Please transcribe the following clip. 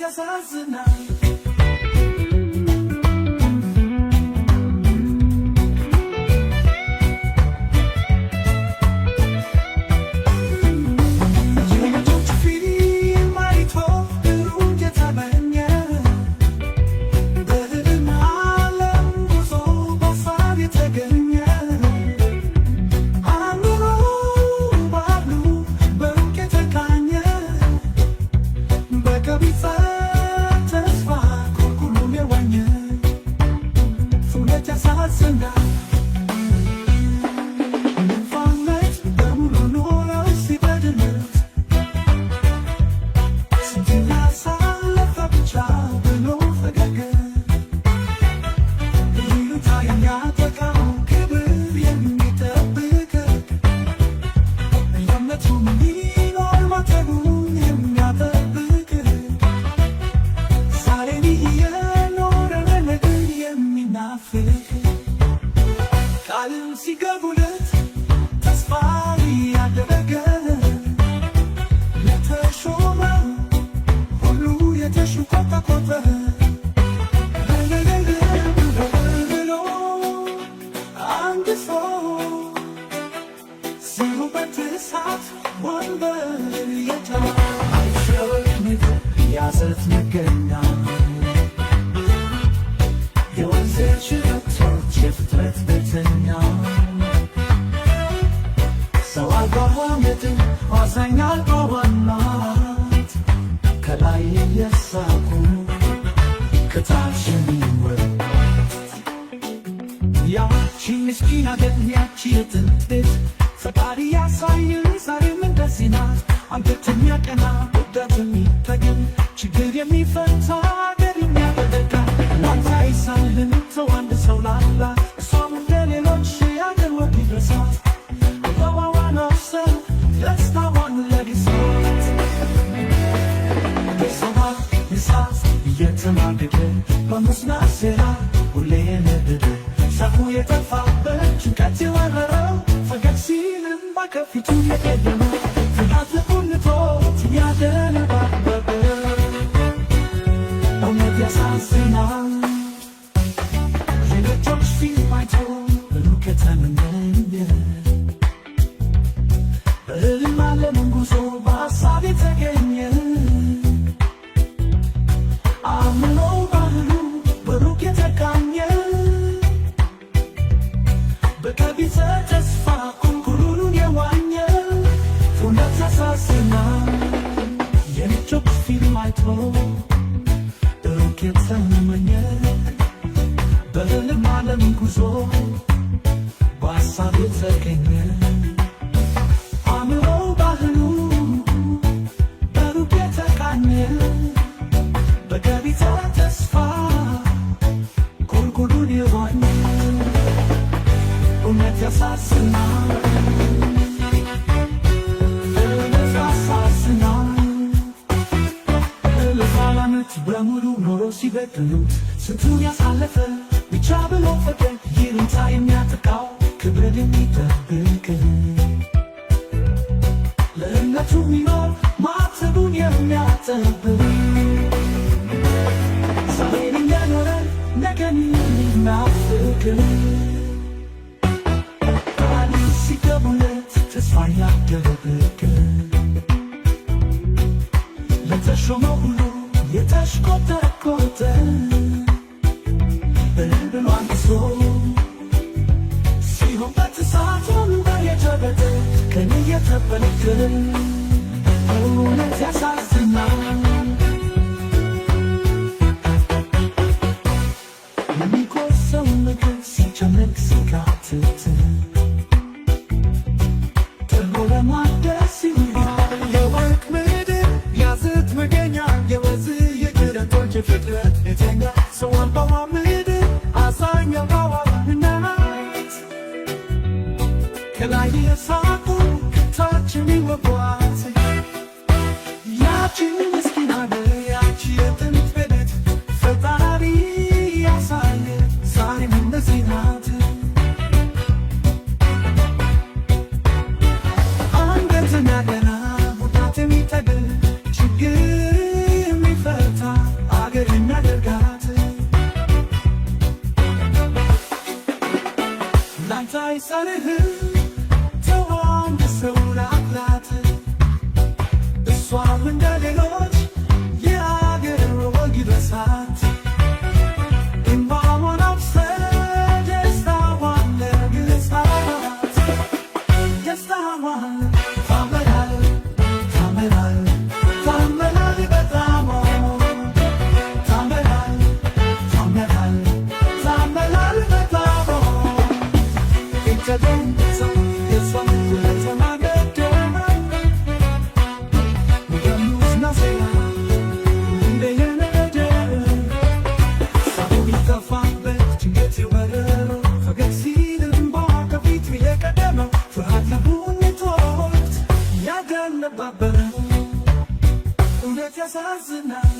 ያሳዝናል ሲገቡለት ተስፋ ያደረገ ለተሾመ ሁሉ የተሽቆጠቆጠ ብሎ አንድ ሰው ሲሩበት እሳት ወንበር የተሸምት ያዘት መገኛ የወንዞች ሽረቶች የፍጥረት ቤተኛ ሰው አልባ ምድር አዛኝ አልባ ዋናት ከላይ የሳቁ ከታች የሚወርዱት ያቺ ምስኪን አገር ያቺ የጥንት ቤት ፈጣሪ ያሳየን ዛሬም እንደዚህ ናት። አንገት የሚያቀና ውደት የሚጠግን ችግር የሚፈታ አገር የሚያበረታ ላንተ አይሳልህም ሰው አንድ ሰው ላላት እሷም እንደ ሌሎች የአገር ወግ ይድረሳት በዋዋን አፍሰህ ደስታዋን ለግሳት በሰማይ እሳት እየተማገደ በመስናት ሴራ ሁሌ የነደደ ሳቁ የጠፋበት ጭንቀት የወረረው ፈገግ ሲልም ባከፊቱ የቀደመው ፍርሃት ልቡንቶት ያደነባበበ እውነት ያሳዝናል የልጆች ፊልም አይቶ ሩቅ የተመኘ በሕልም ዓለምን ጉዞ በሐሳብ የተገኘ አምኖ ባህሉ በሩቅ የተቃኘ በከቢተ ተስፋ ቁልቁሉን የዋኘ እውነት ያሳዝናል የልጆች ፊልም አይቶ ሩቅ የተመኘ በሕልም ዓለምን ጉዞ በሐሳብ የተገኘ አምሮ ባህሉ በሩቅ የተቃኘ በከቢተ ተስፋ ቁልቁሉን የዋኘ እውነት ያሳዝናል እውነት ያሳዝናል እልፍ ዓመት በሙሉ ኖሮ ሲበድሉት ስንቱን ያሳለፈ ብቻ ብሎ ፈገግ ይሉኝታ የሚያጠቃው ክብርን የሚጠብቅ ለእምነቱ የሚኖር ማዕተቡን የሚያጠብቅ ዛሬን እየኖረ ነገን የሚናፍቅ ቃል ሲገቡለት ተስፋ ያደረገ ለተሾመው ሁሉ የተሽቆጠቆጠ በልብሉ አንሶ ሲሆንበት እሳት ወንበር የተበተ ቀን እየተበለተ እውነት ያሳዝናል የሚቆርሰው ምግብ ሲጨነቅ ሲካትት ተርቦ ለማደር ሲውል የወርቅ ምድር ያዝት መገኛ የወዝ የግረቶች ፍጥረት የተኛ ሰው አልባዋ ምድር አዛኝ አልባዋ እናት ከላይ የሳቁ ከታች የሚወጓት ያቺ ምስኪን ታሟል ታመናል ታመናል ታመናል በጣም ታመናል ታመናል ታመናል በጣም ኢንተደን ሰው የሷም ለተማገደ ሙገሙስ ናሴያ እንደየነደ ሳቡ ቢጠፋበት ጭንቀት ይወረር ፈገግ ሲል እንባ ከፊቱ የቀደመው ፍርሃት ለሁኔታዎች ያገለባበረው እውነት ያሳዝናል